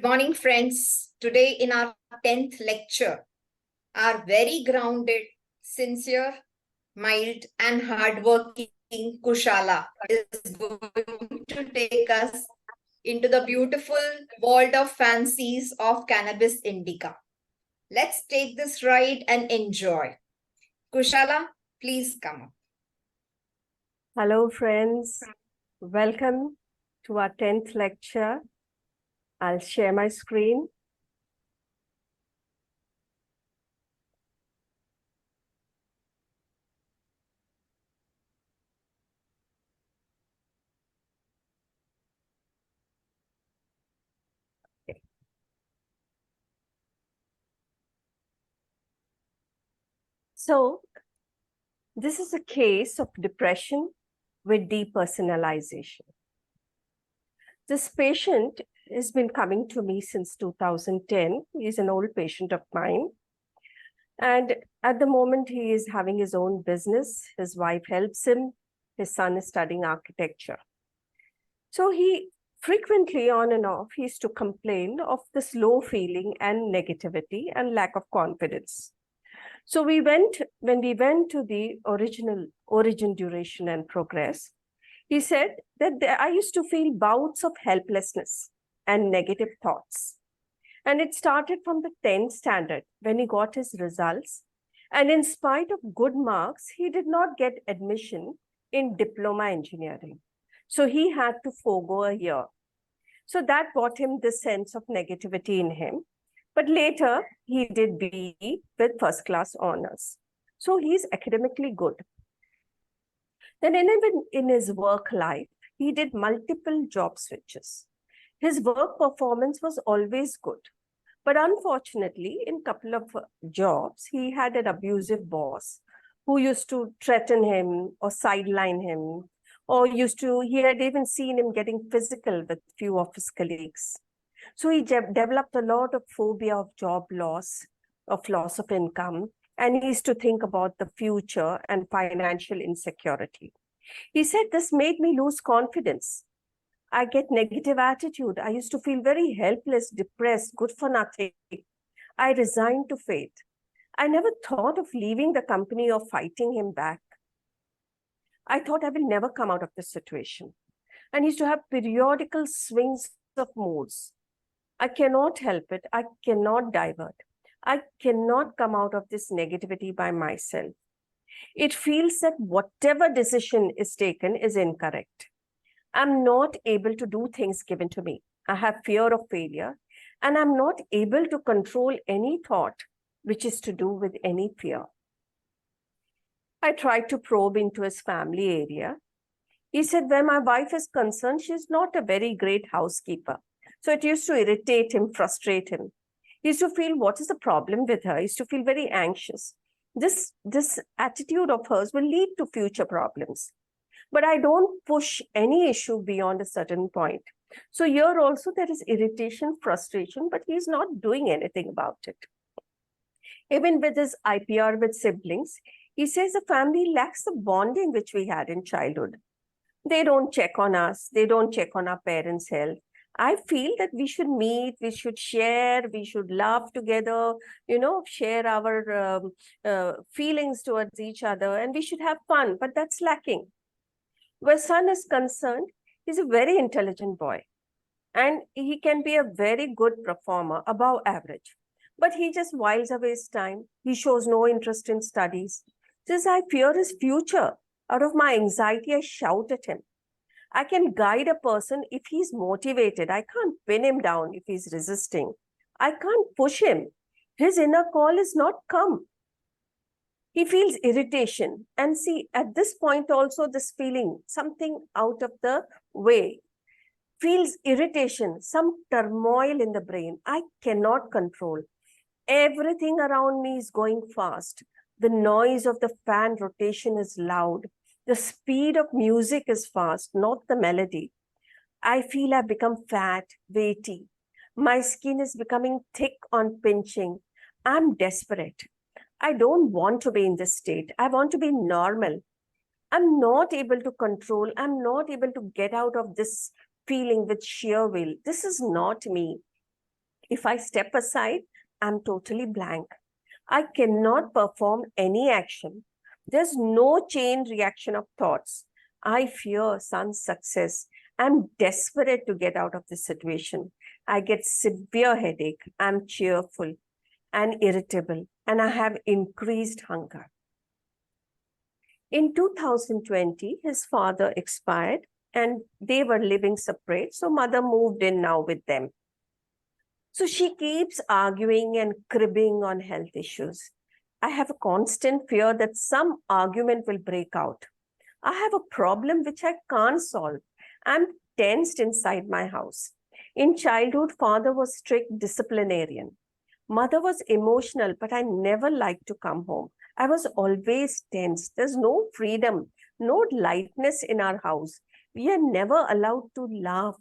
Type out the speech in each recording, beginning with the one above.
Good morning, friends. Today in our 10th lecture, our very grounded, sincere, mild and hardworking Kushala is going to take us into the beautiful world of fancies of cannabis indica. Let's take this ride and enjoy. Kushala, please come up. Hello, friends. Welcome to our 10th lecture. I'll share my screen. Okay. So, this is a case of depression with depersonalization. This patient has been coming to me since 2010. He's an old patient of mine. And at the moment, he is having his own business. His wife helps him. His son is studying architecture. So he frequently, on and off, he used to complain of this low feeling and negativity and lack of confidence. So when we went to the origin, duration and progress, he said that I used to feel bouts of helplessness and negative thoughts. And it started from the 10th standard when he got his results. And in spite of good marks, he did not get admission in diploma engineering. So he had to forego a year. So that brought him this sense of negativity in him. But later, he did BE with first class honors. So he's academically good. Then even in his work life, he did multiple job switches. His work performance was always good. But unfortunately, in a couple of jobs, he had an abusive boss who used to threaten him or sideline him, or he had even seen him getting physical with few of his colleagues. So he developed a lot of phobia of job loss, of loss of income, and he used to think about the future and financial insecurity. He said, this made me lose confidence. I get negative attitude. I used to feel very helpless, depressed, good for nothing. I resigned to fate. I never thought of leaving the company or fighting him back. I thought I will never come out of this situation. And he used to have periodical swings of moods. I cannot help it. I cannot divert. I cannot come out of this negativity by myself. It feels that whatever decision is taken is incorrect. I'm not able to do things given to me. I have fear of failure, and I'm not able to control any thought which is to do with any fear. I tried to probe into his family area. He said, where my wife is concerned, she's not a very great housekeeper. So it used to irritate him, frustrate him. He used to feel, what is the problem with her? He used to feel very anxious. This attitude of hers will lead to future problems. But I don't push any issue beyond a certain point. So here also there is irritation, frustration, but he's not doing anything about it. Even with his IPR with siblings, he says the family lacks the bonding which we had in childhood. They don't check on us. They don't check on our parents' health. I feel that we should meet, we should share, we should laugh together, share our feelings towards each other, and we should have fun, but that's lacking. Where son is concerned, he's a very intelligent boy and he can be a very good performer, above average. But he just whiles away his time. He shows no interest in studies. Says, I fear his future. Out of my anxiety, I shout at him. I can guide a person if he's motivated. I can't pin him down if he's resisting. I can't push him. His inner call is not come. He feels irritation. And see, at this point also, this feeling, something out of the way, feels irritation, some turmoil in the brain. I cannot control. Everything around me is going fast. The noise of the fan rotation is loud. The speed of music is fast, not the melody. I feel I've become fat, weighty. My skin is becoming thick on pinching. I'm desperate. I don't want to be in this state. I want to be normal. I'm not able to control. I'm not able to get out of this feeling with sheer will. This is not me. If I step aside, I'm totally blank. I cannot perform any action. There's no chain reaction of thoughts. I fear son's success. I'm desperate to get out of this situation. I get severe headache. I'm cheerful and irritable, and I have increased hunger. In 2020, his father expired and they were living separate. So mother moved in now with them. So she keeps arguing and cribbing on health issues. I have a constant fear that some argument will break out. I have a problem which I can't solve. I'm tensed inside my house. In childhood, father was strict disciplinarian. Mother was emotional, but I never liked to come home. I was always tense. There's no freedom, no lightness in our house. We are never allowed to laugh,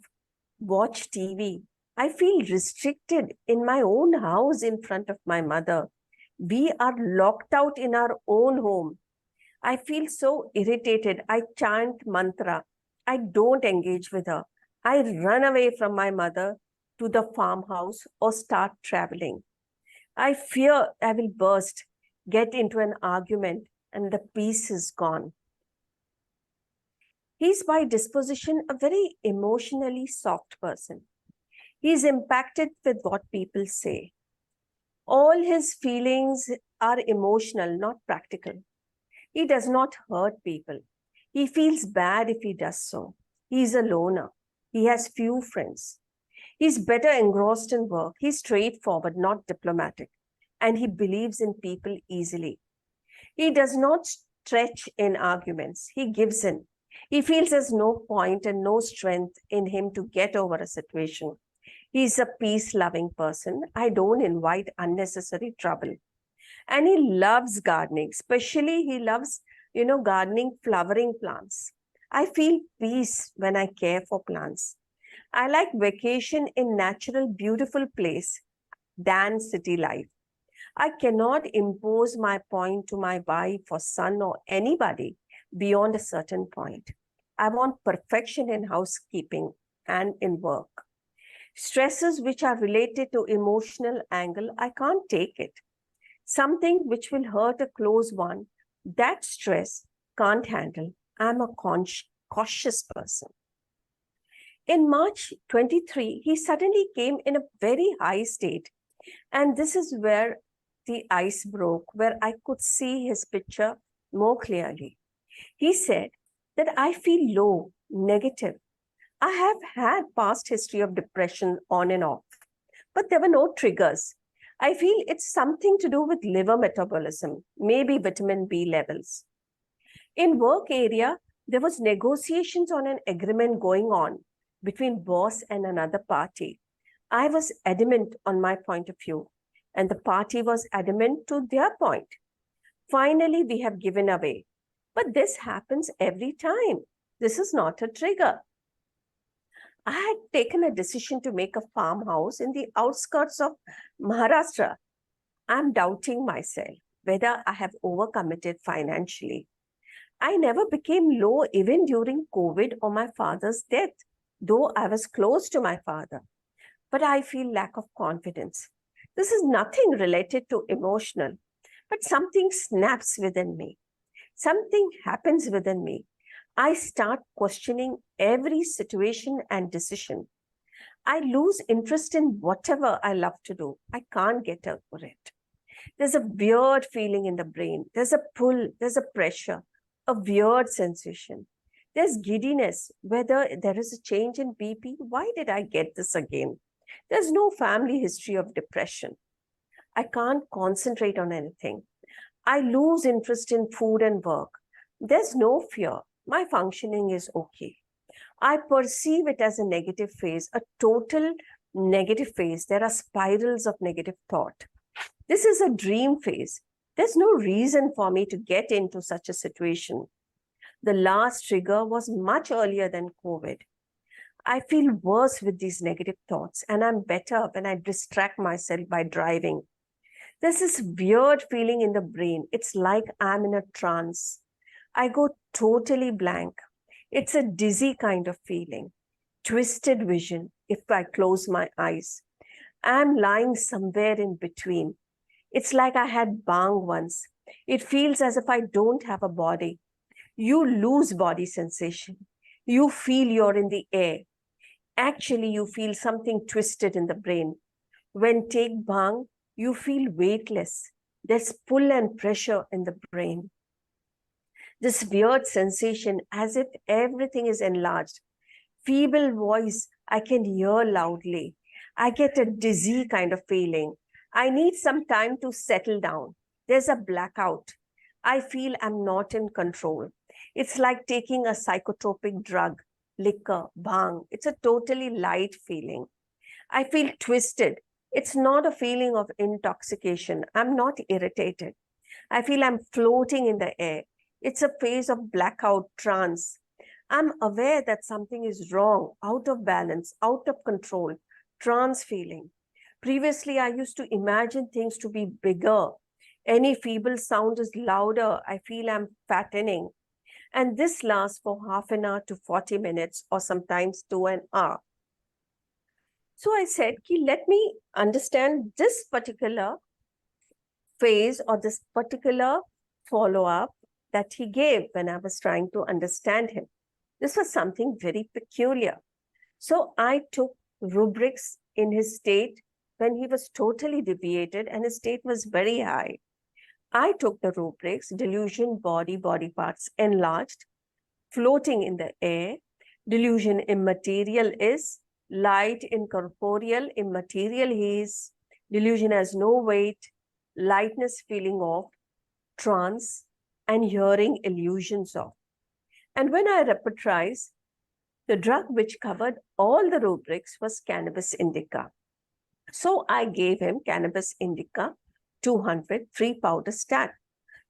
watch TV. I feel restricted in my own house in front of my mother. We are locked out in our own home. I feel so irritated. I chant mantra. I don't engage with her. I run away from my mother to the farmhouse or start traveling. I fear I will burst, get into an argument, and the peace is gone. He's by disposition a very emotionally soft person. He's impacted with what people say. All his feelings are emotional, not practical. He does not hurt people. He feels bad if he does so. He's a loner. He has few friends. He's better engrossed in work. He's straightforward, not diplomatic. And he believes in people easily. He does not stretch in arguments. He gives in. He feels there's no point and no strength in him to get over a situation. He's a peace-loving person. I don't invite unnecessary trouble. And he loves gardening, especially he loves, gardening flowering plants. I feel peace when I care for plants. I like vacation in natural, beautiful place than city life. I cannot impose my point to my wife or son or anybody beyond a certain point. I want perfection in housekeeping and in work. Stresses which are related to emotional angle, I can't take it. Something which will hurt a close one, that stress can't handle. I'm a cautious person. In March 23, he suddenly came in a very high state. And this is where the ice broke, where I could see his picture more clearly. He said that I feel low, negative. I have had past history of depression on and off, but there were no triggers. I feel it's something to do with liver metabolism, maybe vitamin B levels. In work area, there was negotiations on an agreement going on between boss and another party. I was adamant on my point of view, and the party was adamant to their point. Finally, we have given away. But this happens every time. This is not a trigger. I had taken a decision to make a farmhouse in the outskirts of Maharashtra. I'm doubting myself whether I have overcommitted financially. I never became low even during COVID or my father's death, though I was close to my father. But I feel lack of confidence. This is nothing related to emotional, but something snaps within me. Something happens within me. I start questioning every situation and decision. I lose interest in whatever I love to do. I can't get over it. There's a weird feeling in the brain. There's a pull, there's a pressure, a weird sensation. There's giddiness, whether there is a change in BP. Why did I get this again? There's no family history of depression. I can't concentrate on anything. I lose interest in food and work. There's no fear. My functioning is okay. I perceive it as a negative phase, a total negative phase. There are spirals of negative thought. This is a dream phase. There's no reason for me to get into such a situation. The last trigger was much earlier than COVID. I feel worse with these negative thoughts, and I'm better when I distract myself by driving. There's this weird feeling in the brain. It's like I'm in a trance. I go totally blank. It's a dizzy kind of feeling, twisted vision if I close my eyes. I'm lying somewhere in between. It's like I had bang once. It feels as if I don't have a body. You lose body sensation. You feel you're in the air. Actually, you feel something twisted in the brain. When take bang, you feel weightless. There's pull and pressure in the brain. This weird sensation as if everything is enlarged. Feeble voice, I can hear loudly. I get a dizzy kind of feeling. I need some time to settle down. There's a blackout. I feel I'm not in control. It's like taking a psychotropic drug, liquor, bhang. It's a totally light feeling. I feel twisted. It's not a feeling of intoxication. I'm not irritated. I feel I'm floating in the air. It's a phase of blackout trance. I'm aware that something is wrong, out of balance, out of control, trance feeling. Previously, I used to imagine things to be bigger. Any feeble sound is louder. I feel I'm fattening. And this lasts for half an hour to 40 minutes or sometimes to an hour. So I said, let me understand this particular phase or this particular follow-up that he gave when I was trying to understand him. This was something very peculiar. So I took rubrics in his state when he was totally deviated and his state was very high. I took the rubrics, delusion, body parts enlarged, floating in the air, delusion immaterial is, light incorporeal, immaterial he is, delusion has no weight, lightness feeling of, trance, and hearing illusions of. And when I repertorized, the drug which covered all the rubrics was cannabis indica. So I gave him cannabis indica 200 free powder stack.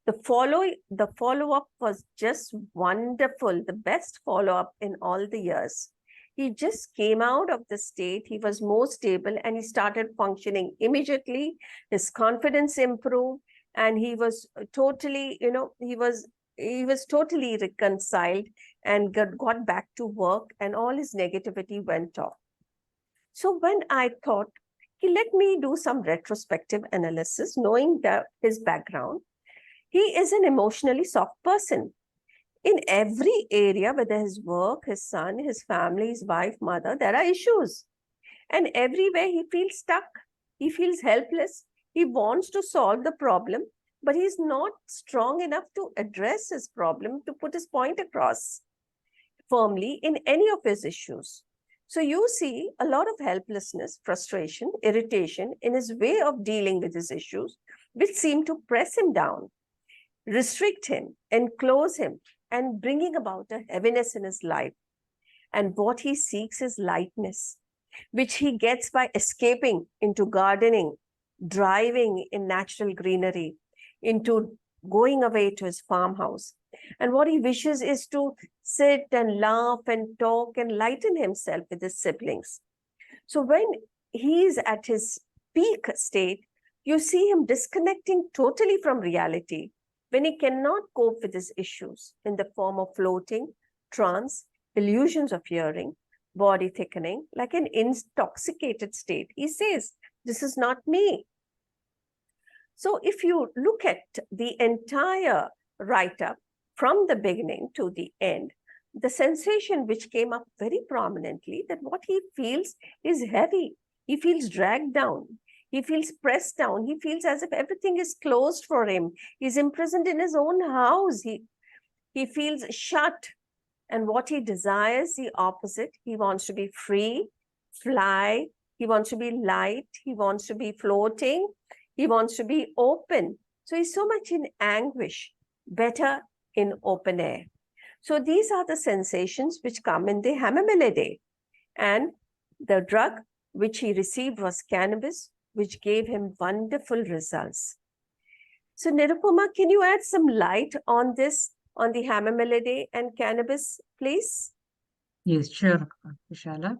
The follow-up was just wonderful, the best follow-up in all the years. He just came out of the state, he was more stable and he started functioning immediately. His confidence improved and he was totally, he was totally reconciled and got back to work and all his negativity went off. So when I thought, let me do some retrospective analysis, knowing that his background, he is an emotionally soft person. In every area, whether his work, his son, his family, his wife, mother, there are issues. And everywhere he feels stuck. He feels helpless. He wants to solve the problem, but he's not strong enough to address his problem, to put his point across firmly in any of his issues. So you see a lot of helplessness, frustration, irritation in his way of dealing with his issues, which seem to press him down, restrict him, enclose him, and bringing about a heaviness in his life. And what he seeks is lightness, which he gets by escaping into gardening, driving in natural greenery, into going away to his farmhouse. And what he wishes is to sit and laugh and talk and lighten himself with his siblings. So when he is at his peak state, you see him disconnecting totally from reality when he cannot cope with his issues in the form of floating, trance, illusions of hearing, body thickening, like an intoxicated state. He says, this is not me. So if you look at the entire write-up from the beginning to the end, the sensation which came up very prominently that what he feels is heavy. He feels dragged down. He feels pressed down. He feels as if everything is closed for him. He's imprisoned in his own house. He feels shut. And what he desires, the opposite. He wants to be free, fly. He wants to be light. He wants to be floating. He wants to be open. So he's so much in anguish, better in open air. So these are the sensations which come in the Homoeopathy. And the drug which he received was cannabis, which gave him wonderful results. So Nirupama, can you add some light on this, on the Homoeopathy and cannabis, please? Yes, sure, Kushala.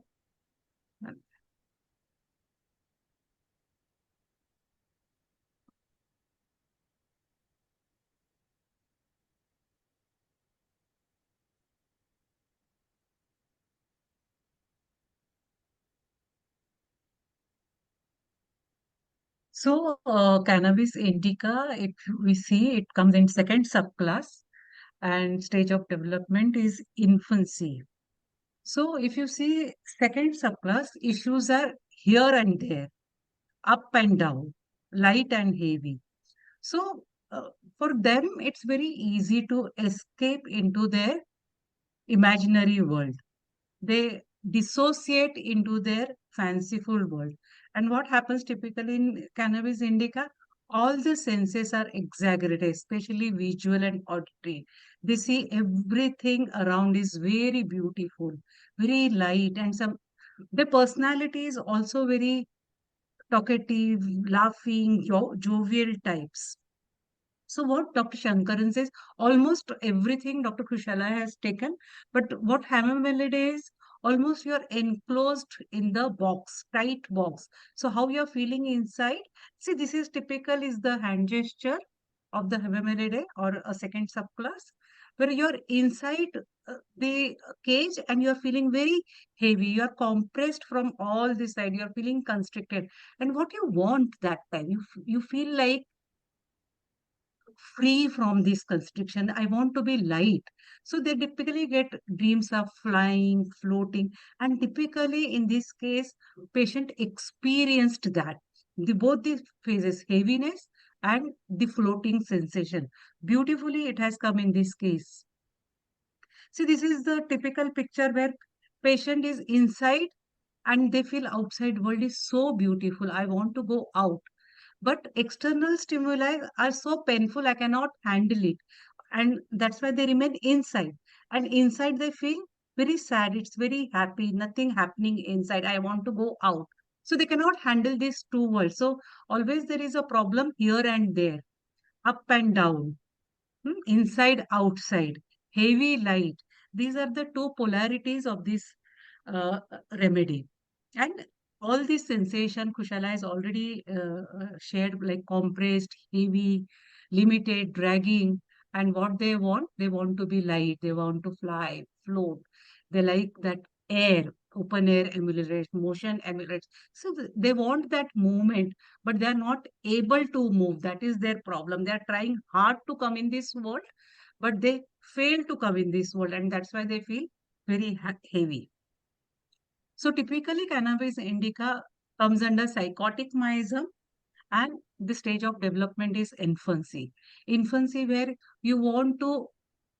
So, cannabis indica, if we see, it comes in second subclass, and stage of development is infancy. So, if you see second subclass, issues are here and there, up and down, light and heavy. So, for them, it's very easy to escape into their imaginary world. They dissociate into their fanciful world. And what happens typically in cannabis indica? All the senses are exaggerated, especially visual and auditory. They see everything around is very beautiful, very light, and some their personality is also very talkative, laughing, jovial types. So what Dr. Shankaran says, almost everything Dr. Kushala has taken, but what Homoeopathy is, almost you're enclosed in the box, tight box. So how you're feeling inside, see this is typical is the hand gesture of the Homoeopathy or a second subclass, where you're inside the cage and you're feeling very heavy, you're compressed from all this side, you're feeling constricted. And what you want that time, you feel like free from this constriction. I want to be light. So they typically get dreams of flying, floating, and typically in this case, patient experienced that. Both the phases, heaviness and the floating sensation. Beautifully, it has come in this case. See, this is the typical picture where patient is inside and they feel outside world is so beautiful. I want to go out, but external stimuli are so painful, I cannot handle it. And that's why they remain inside. And inside they feel very sad. It's very happy. Nothing happening inside. I want to go out. So they cannot handle these two worlds. So always there is a problem here and there, up and down. Inside, outside, heavy, light. These are the two polarities of this remedy. And all this sensation, Kushala has already shared, like compressed, heavy, limited, dragging. And what they want to be light, they want to fly, float. They like that air, open air emulates, motion emulates. So they want that movement, but they are not able to move. That is their problem. They are trying hard to come in this world, but they fail to come in this world, and that's why they feel very heavy. So typically, cannabis indica comes under psychotic myism, and the stage of development is infancy. Infancy, where you want to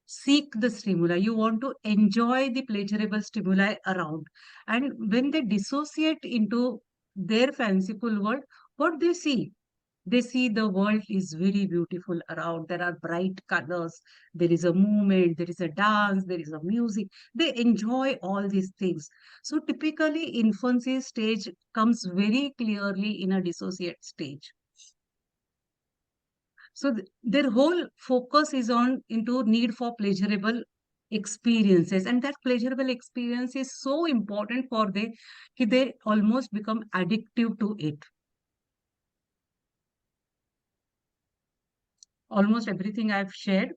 seek the stimuli, you want to enjoy the pleasurable stimuli around. And when they dissociate into their fanciful world, what they see? They see the world is very beautiful around. There are bright colors. There is a movement. There is a dance. There is a music. They enjoy all these things. So typically, infancy stage comes very clearly in a dissociate stage. So their whole focus is on into need for pleasurable experiences, and that pleasurable experience is so important for they almost become addictive to it. Almost everything I've shared.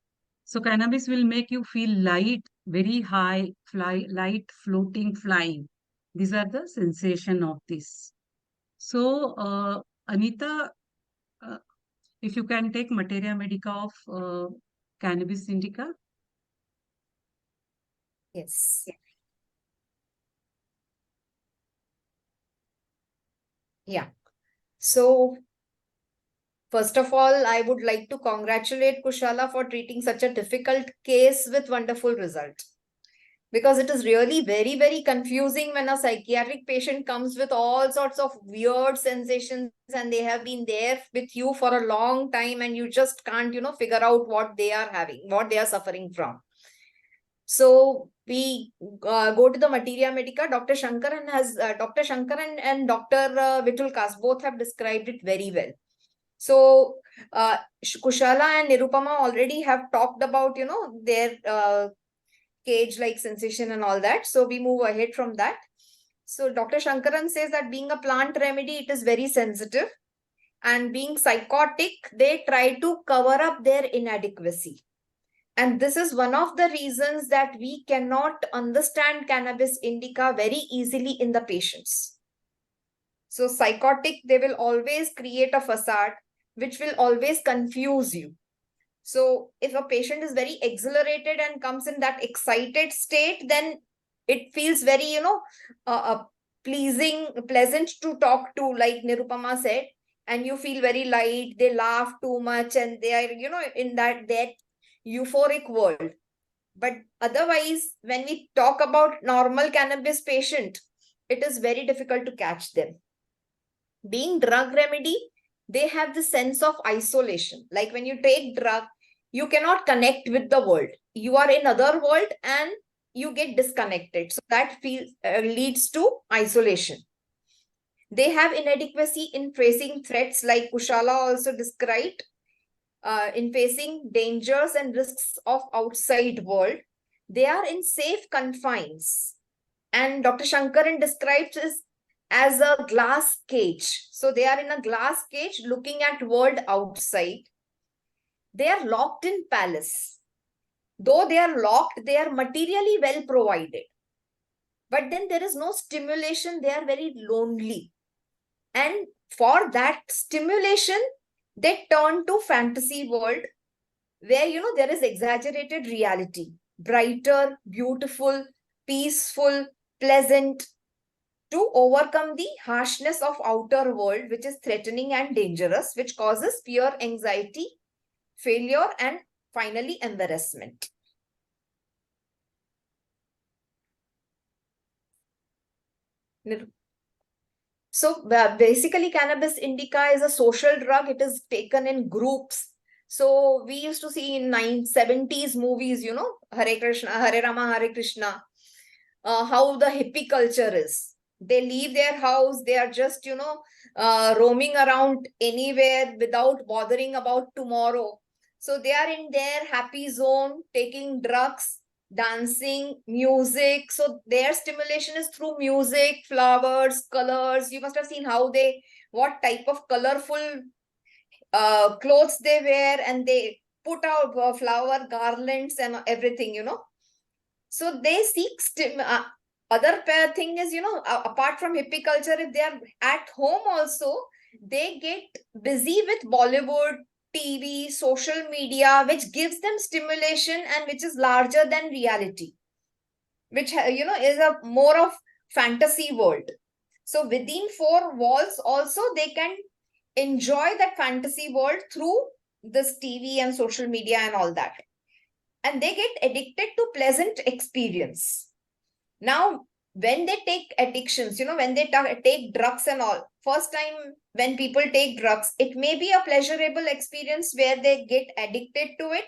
So cannabis will make you feel light, very high, light, floating, flying. These are the sensation of this. So, Anita, uh, if you can take materia medica of cannabis indica. Yes. Yeah. So, first of all, I would like to congratulate Kushala for treating such a difficult case with wonderful result. Because it is really very, very confusing when a psychiatric patient comes with all sorts of weird sensations and they have been there with you for a long time and you just can't, figure out what they are having, what they are suffering from. So we go to the materia medica. Dr. Shankaran and Dr. Vitulkas both have described it very well. So Kushala and Nirupama already have talked about, their cage-like sensation and all that. So we move ahead from that. So Dr. Shankaran says that being a plant remedy, it is very sensitive. And being psychotic, they try to cover up their inadequacy. And this is one of the reasons that we cannot understand cannabis indica very easily in the patients. So psychotic, they will always create a facade which will always confuse you. So if a patient is very exhilarated and comes in that excited state, then it feels very, pleasant to talk to, like Nirupama said, and you feel very light, they laugh too much, and they are, in that euphoric world. But otherwise, when we talk about normal cannabis patient, it is very difficult to catch them. Being drug remedy, they have the sense of isolation. Like when you take drug, you cannot connect with the world. You are in other world and you get disconnected. So that leads to isolation. They have inadequacy in facing threats, like Kushala also described, in facing dangers and risks of outside world. They are in safe confines. And Dr. Shankaran describes this as a glass cage. So they are in a glass cage looking at world outside. They are locked in palace. Though they are locked, they are materially well provided. But then there is no stimulation. They are very lonely. And for that stimulation, they turn to fantasy world where, there is exaggerated reality, brighter, beautiful, peaceful, pleasant, to overcome the harshness of outer world, which is threatening and dangerous, which causes fear, anxiety, failure, and finally embarrassment. So basically, cannabis indica is a social drug. It is taken in groups. So we used to see in 70s movies, Hare Krishna, Hare Rama, Hare Krishna, how the hippie culture is. They leave their house. They are just, roaming around anywhere without bothering about tomorrow. So they are in their happy zone, taking drugs, dancing, music. So their stimulation is through music, flowers, colors. You must have seen what type of colorful clothes they wear, and they put out flower garlands and everything, So they seek other thing is, apart from hippie culture, if they are at home also, they get busy with Bollywood, TV, social media, which gives them stimulation and which is larger than reality, which, is a more of fantasy world. So within four walls also, they can enjoy that fantasy world through this TV and social media and all that. And they get addicted to pleasant experience. Now, when they take addictions, when they take drugs and all, first time when people take drugs, it may be a pleasurable experience where they get addicted to it,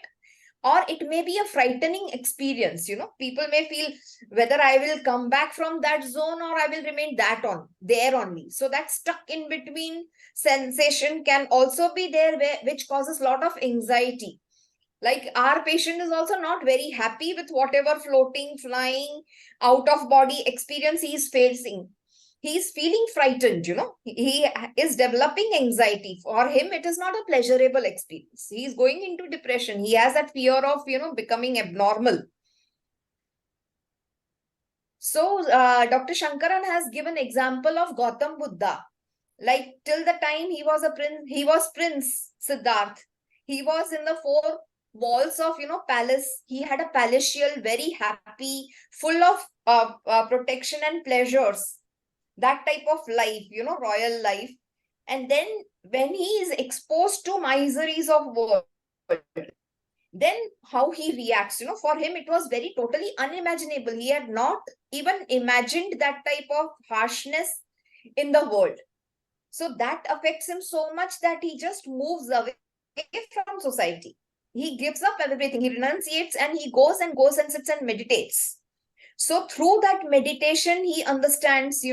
or it may be a frightening experience. People may feel whether I will come back from that zone or I will remain there only. So that stuck in between sensation can also be there, which causes a lot of anxiety. Like our patient is also not very happy with whatever floating, flying, out of body experience he is facing. He is feeling frightened, he is developing anxiety. For him, it is not a pleasurable experience. He is going into depression. He has that fear of, becoming abnormal. So Dr. Shankaran has given example of Gautam Buddha. Like till the time he was Prince Siddharth. He was in the four walls of, palace. He had a palatial, very happy, full of protection and pleasures. That type of life, royal life. And then when he is exposed to miseries of world, then how he reacts, for him, it was very totally unimaginable. He had not even imagined that type of harshness in the world. So that affects him so much that he just moves away from society. He gives up everything. He renunciates and he goes and sits and meditates. So through that meditation, he understands,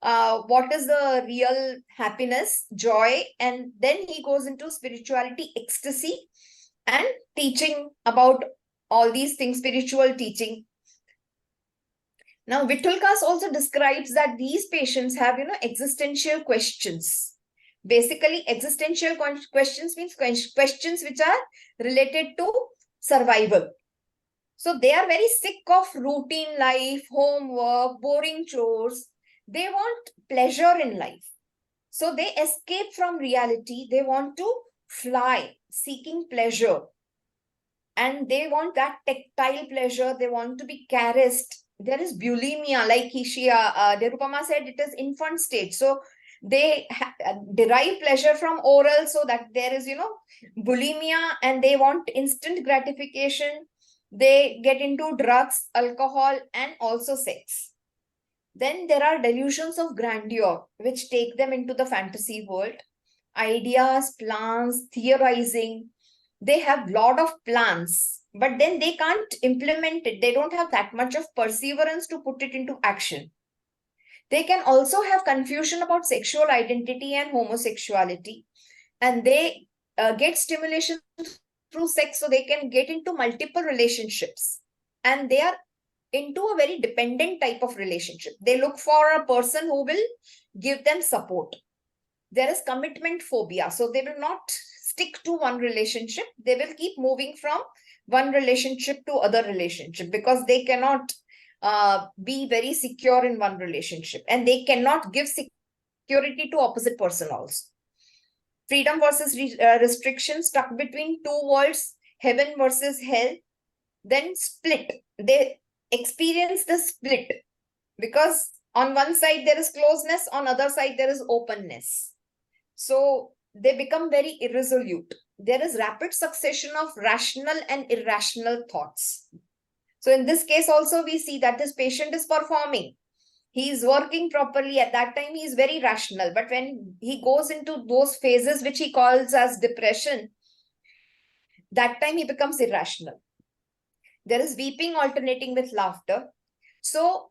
what is the real happiness, joy, and then he goes into spirituality, ecstasy, and teaching about all these things, spiritual teaching. Now, Vitulkas also describes that these patients have, existential questions. Basically, existential questions means questions which are related to survival. So they are very sick of routine life, homework, boring chores. They want pleasure in life. So they escape from reality. They want to fly, seeking pleasure. And they want that tactile pleasure. They want to be caressed. There is bulimia, like Derupama said, it is infant stage. So they derive pleasure from oral, so that there is, bulimia, and they want instant gratification. They get into drugs, alcohol, and also sex. Then there are delusions of grandeur, which take them into the fantasy world. Ideas, plans, theorizing. They have lot of plans, but then they can't implement it. They don't have that much of perseverance to put it into action. They can also have confusion about sexual identity and homosexuality, and they get stimulation through sex, so they can get into multiple relationships, and they are into a very dependent type of relationship. They look for a person who will give them support. There is commitment phobia, so they will not stick to one relationship. They will keep moving from one relationship to other relationship, because they cannot be very secure in one relationship, and they cannot give security to opposite person also. Freedom versus restriction, stuck between two worlds, heaven versus hell. Then split. They experience the split, because on one side there is closeness, on other side there is openness. So they become very irresolute. There is rapid succession of rational and irrational thoughts. So in this case also, we see that this patient is performing. He is working properly. At that time, he is very rational. But when he goes into those phases, which he calls as depression, that time he becomes irrational. There is weeping alternating with laughter. So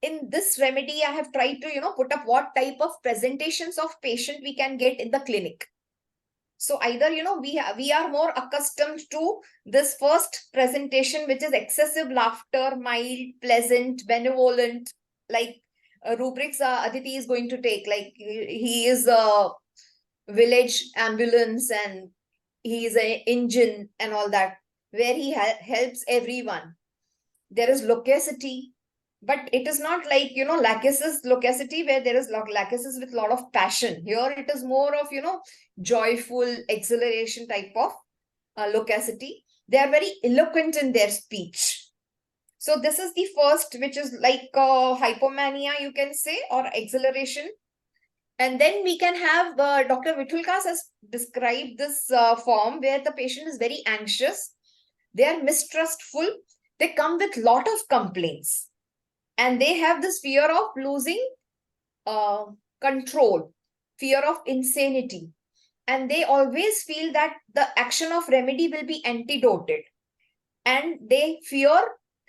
in this remedy, I have tried to, put up what type of presentations of patient we can get in the clinic. So either, we are more accustomed to this first presentation, which is excessive laughter, mild, pleasant, benevolent, like rubrics Aditi is going to take. Like he is a village ambulance and he is an engine and all that, where he helps everyone. There is loquacity, but it is not like, Lachesis loquacity, where there is Lachesis with a lot of passion. Here it is more of, joyful exhilaration type of loquacity. They are very eloquent in their speech. So this is the first, which is like hypomania, you can say, or exhilaration. And then we can have Dr. Vitulkas has described this form where the patient is very anxious. They are mistrustful. They come with lot of complaints. And they have this fear of losing control, fear of insanity. And they always feel that the action of remedy will be antidoted. And they fear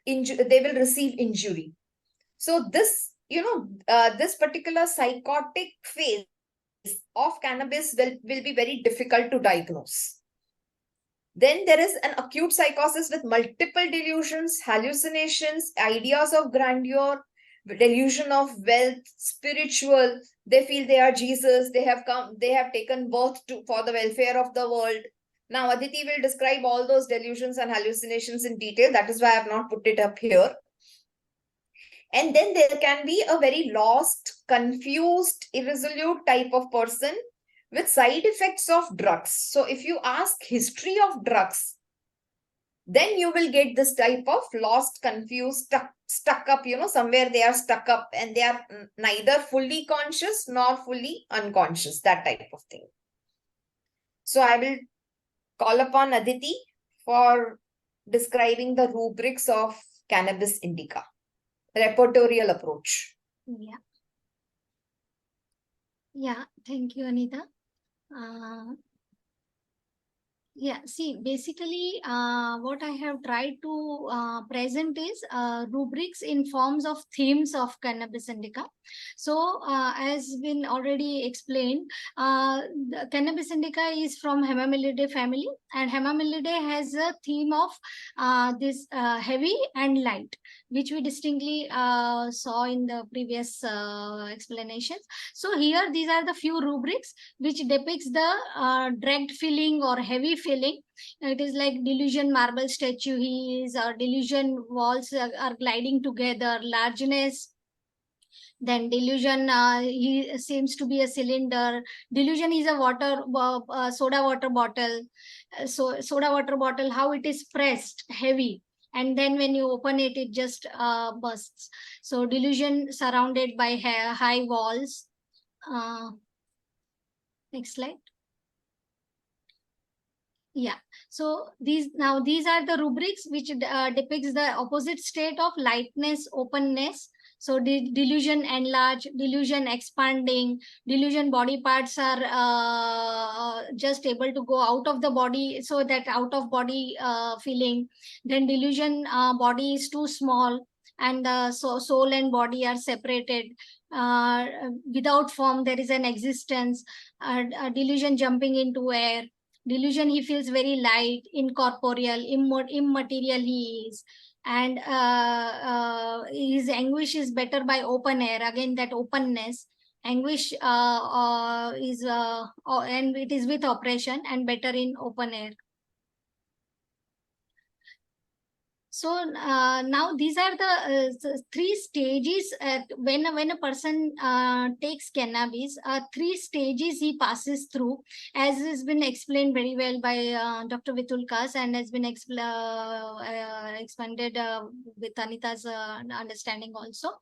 they will receive injury. So this, this particular psychotic phase of cannabis will be very difficult to diagnose. Then there is an acute psychosis with multiple delusions, hallucinations, ideas of grandeur, delusion of wealth, spiritual. They feel they are Jesus. They have taken birth for the welfare of the world. Now, Aditi will describe all those delusions and hallucinations in detail. That is why I have not put it up here. And then there can be a very lost, confused, irresolute type of person with side effects of drugs. So if you ask history of drugs, then you will get this type of lost, confused, stuck up, somewhere they are stuck up and they are neither fully conscious nor fully unconscious, that type of thing. So I will call upon Aditi for describing the rubrics of cannabis indica, repertorial approach. Yeah, thank you, Anita. See, basically, what I have tried to present is rubrics in forms of themes of cannabis indica. So, as been already explained, the cannabis indica is from Homoeopathic family, and Homoeopathic has a theme of this heavy and light, which we distinctly saw in the previous explanations. So here, these are the few rubrics which depicts the dragged feeling or heavy feeling. It is like delusion, marble statue he is, or delusion walls are gliding together, largeness, Then delusion, he seems to be a cylinder. Delusion is a soda water bottle. So soda water bottle, how it is pressed heavy, and then when you open it, it just bursts. So delusion surrounded by high walls. Next slide. Yeah. So these are the rubrics which depicts the opposite state of lightness, openness. So delusion enlarge, delusion expanding, delusion body parts are just able to go out of the body, so that out of body feeling. Then delusion body is too small, and so soul and body are separated. Without form, there is an existence. Delusion jumping into air. Delusion, he feels very light, incorporeal, immaterial he is. And his anguish is better by open air. Again, that openness. Anguish and it is with oppression, and better in open air. So now these are the three stages when a person takes cannabis. Three stages he passes through, as has been explained very well by Dr. Vitulkas, and has been expanded with Anita's understanding also.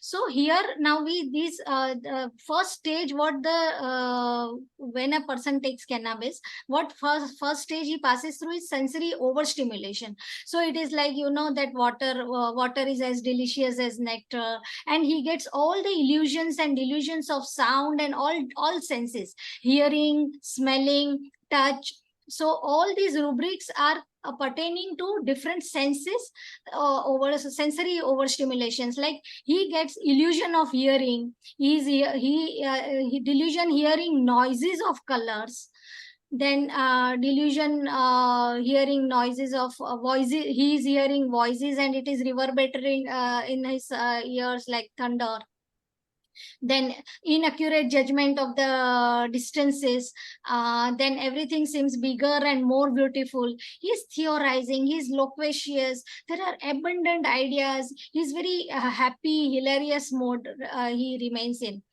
So here now these the first stage, what the when a person takes cannabis, what first stage he passes through is sensory overstimulation. So it is like, that water is as delicious as nectar, and he gets all the illusions and delusions of sound and all senses, hearing, smelling, touch. So all these rubrics are pertaining to different senses, over sensory overstimulations. Like he gets illusion of hearing, he delusion hearing noises of colors. Then delusion hearing noises of voices. He is hearing voices, and it is reverberating in his ears like thunder. Then inaccurate judgment of the distances. Then everything seems bigger and more beautiful. He's theorizing, he's loquacious, there are abundant ideas. He's very happy, hilarious mode he remains in.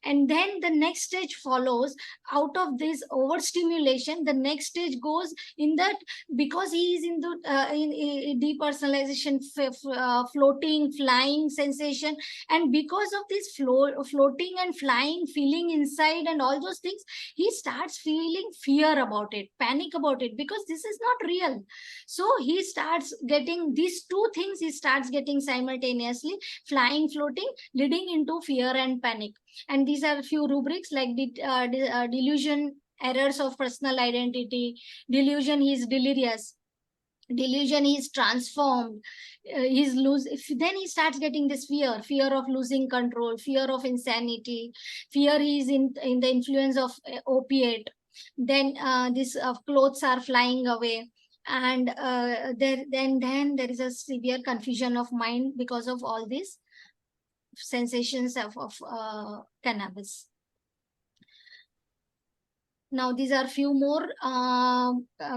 And then the next stage follows. Out of this overstimulation, the next stage goes in that, because he is in the in depersonalization, floating, flying sensation. And because of this floating and flying feeling inside and all those things, he starts feeling fear about it, panic about it, because this is not real. So he starts getting these two things, he starts getting simultaneously, flying, floating, leading into fear and panic. And these are a few rubrics, like delusion, errors of personal identity. Delusion, he is delirious. Delusion, he is transformed. Then he starts getting this fear of losing control, fear of insanity, fear he is in the influence of opiate. Then these clothes are flying away. And then there is a severe confusion of mind because of all these sensations of cannabis. Now, these are few more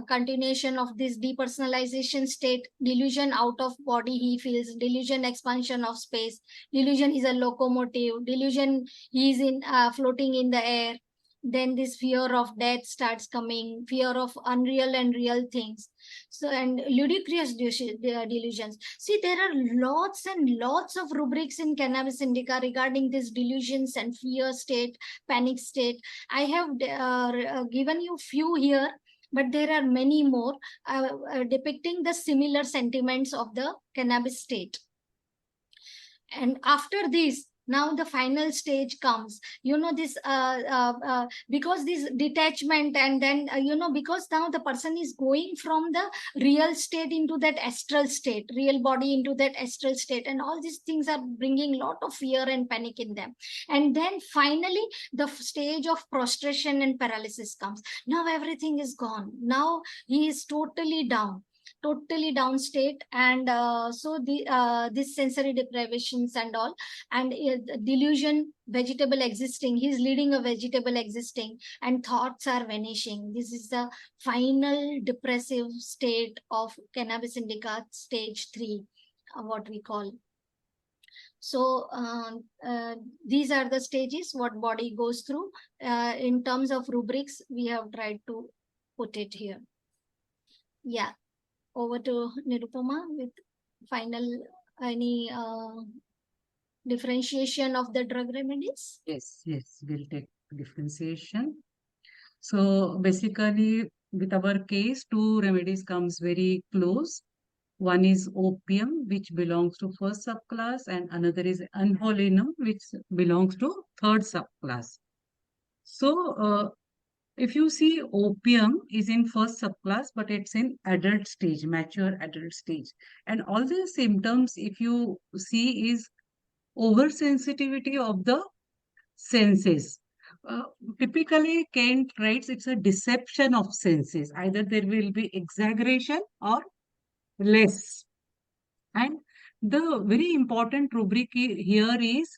continuation of this depersonalization state. Delusion, out of body he feels. Delusion, expansion of space. Delusion is a locomotive. Delusion, he is in floating in the air. Then this fear of death starts coming, fear of unreal and real things. So, and ludicrous delusions. See, there are lots and lots of rubrics in Cannabis Indica regarding these delusions and fear state, panic state. I have given you few here, but there are many more depicting the similar sentiments of the cannabis state. And after this, now the final stage comes, this because this detachment, and then because now the person is going from the real state into that astral state, real body into that astral state, and all these things are bringing a lot of fear and panic in them. And then finally the stage of prostration and paralysis comes. Now everything is gone, now he is totally down state. And so this sensory deprivations and all, and delusion, vegetable existing, he's leading a vegetable existing, and thoughts are vanishing. This is the final depressive state of cannabis indica, stage 3, what we call. So these are the stages what body goes through. In terms of rubrics, we have tried to put it here. Yeah, over to Nirupama with final any differentiation of the drug remedies. Yes, yes, we'll take differentiation. So basically, with our case, two remedies comes very close. One is opium, which belongs to first subclass, and another is anholinum, which belongs to third subclass. So, if you see, opium is in first subclass, but it's in adult stage, mature adult stage. And all the symptoms, if you see, is oversensitivity of the senses. Uh, Typically, Kent writes it's a deception of senses. Either there will be exaggeration or less. And the very important rubric here is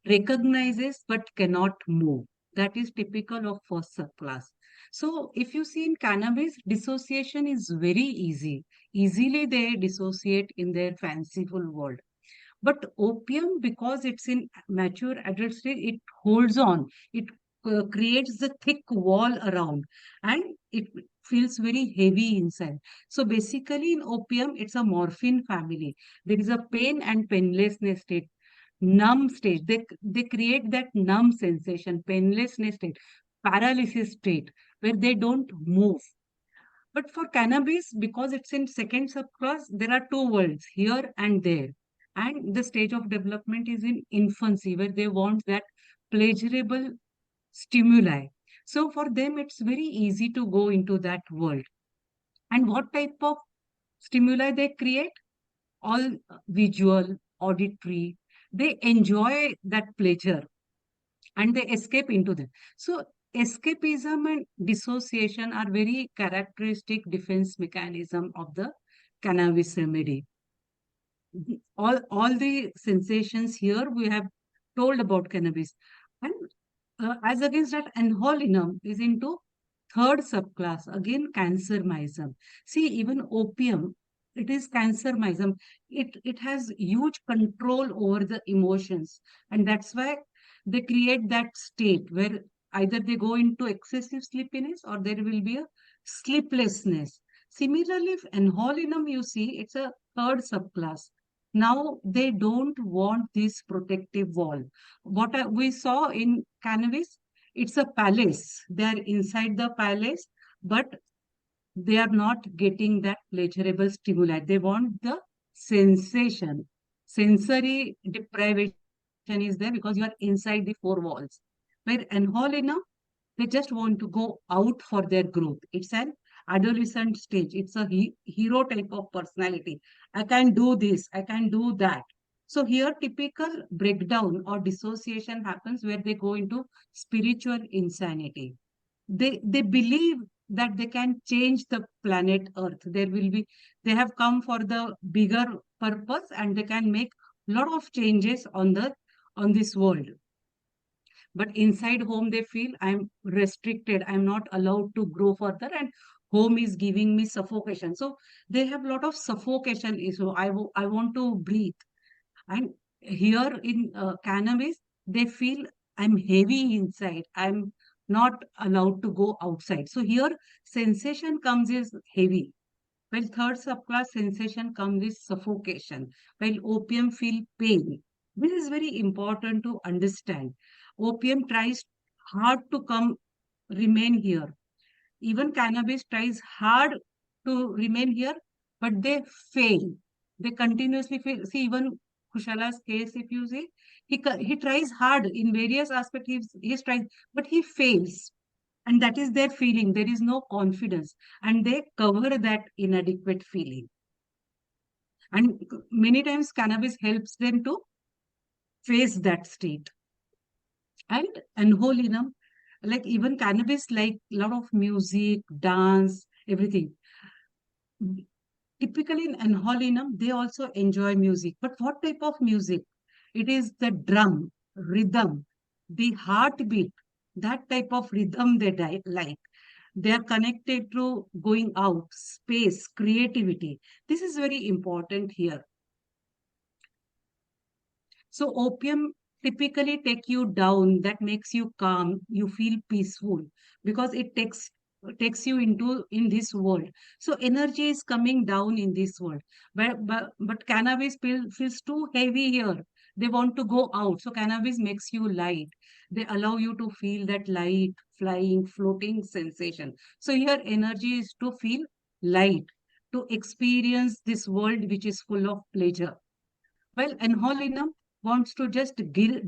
recognizes but cannot move. That is typical of first subclass. So if you see in cannabis, dissociation is very easy. Easily they dissociate in their fanciful world. But opium, because it's in mature adult stage, it holds on. It creates the thick wall around and it feels very heavy inside. So basically in opium, it's a morphine family. There is a pain and painlessness state, numb state. They create that numb sensation, painlessness state, paralysis state where they don't move. But for cannabis, because it's in second subclass, there are two worlds, here and there. And the stage of development is in infancy, where they want that pleasurable stimuli. So for them, it's very easy to go into that world. And what type of stimuli they create? All visual, auditory. They enjoy that pleasure and they escape into them. So escapism and dissociation are very characteristic defense mechanism of the cannabis remedy. All the sensations here we have told about cannabis. And as against that, enholinum is into third subclass, again cancermism. See, even opium, it is cancermism. It has huge control over the emotions. And that's why they create that state where either they go into excessive sleepiness or there will be a sleeplessness. Similarly, if enholinum, you see, it's a third subclass. Now they don't want this protective wall. What we saw in cannabis, it's a palace. They are inside the palace, but they are not getting that pleasurable stimuli. They want the sensation. Sensory deprivation is there because you are inside the four walls. Where enholina, they just want to go out for their growth. It's an adolescent stage. It's a hero type of personality. I can do this, I can do that. So here typical breakdown or dissociation happens where they go into spiritual insanity. They believe that they can change the planet Earth. They have come for the bigger purpose and they can make a lot of changes on this world. But inside home, they feel I'm restricted. I'm not allowed to grow further and home is giving me suffocation. So they have a lot of suffocation issue. I want to breathe. And here in cannabis, they feel I'm heavy inside. I'm not allowed to go outside. So here sensation comes is heavy. While third subclass sensation comes with suffocation. While opium feel pain. This is very important to understand. Opium tries hard to remain here. Even cannabis tries hard to remain here, but they fail. They continuously fail. See, even Kushala's case, if you see, he tries hard in various aspects. He's trying, but he fails. And that is their feeling. There is no confidence. And they cover that inadequate feeling. And many times cannabis helps them to face that state. And enholinum, like even cannabis, like a lot of music, dance, everything. Typically in enholinum, they also enjoy music. But what type of music? It is the drum, rhythm, the heartbeat, that type of rhythm they like. They are connected to going out, space, creativity. This is very important here. So opium typically take you down, that makes you calm, you feel peaceful, because it takes you into in this world. So energy is coming down in this world. But cannabis feels too heavy here. They want to go out. So cannabis makes you light. They allow you to feel that light, flying, floating sensation. So your energy is to feel light, to experience this world which is full of pleasure. Well, Enholinum wants to just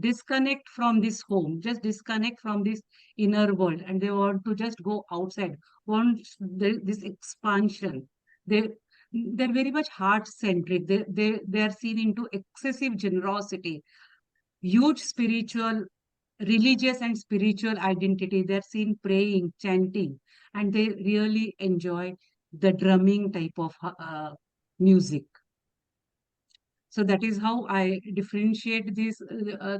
disconnect from this home, just disconnect from this inner world, and they want to just go outside, wants this expansion. They they're very much heart centric. They are seen into excessive generosity, huge spiritual, religious and spiritual identity. They're seen praying, chanting, and they really enjoy the drumming type of music. So that is how I differentiate these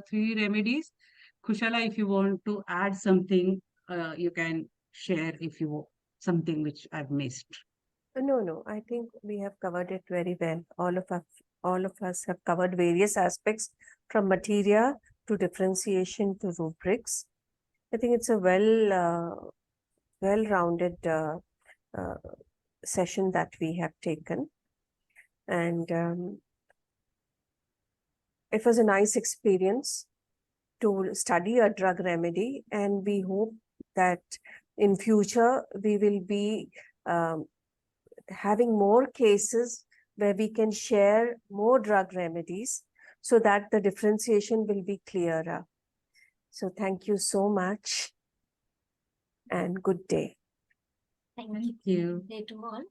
three remedies. Kushala, if you want to add something, you can share if you something which I've missed. No, I think we have covered it very well. All of us have covered various aspects from materia to differentiation to rubrics. I think it's a well-rounded session that we have taken, and it was a nice experience to study a drug remedy, and we hope that in future we will be having more cases where we can share more drug remedies so that the differentiation will be clearer. So thank you so much and good day. Thank Thank you. you to all.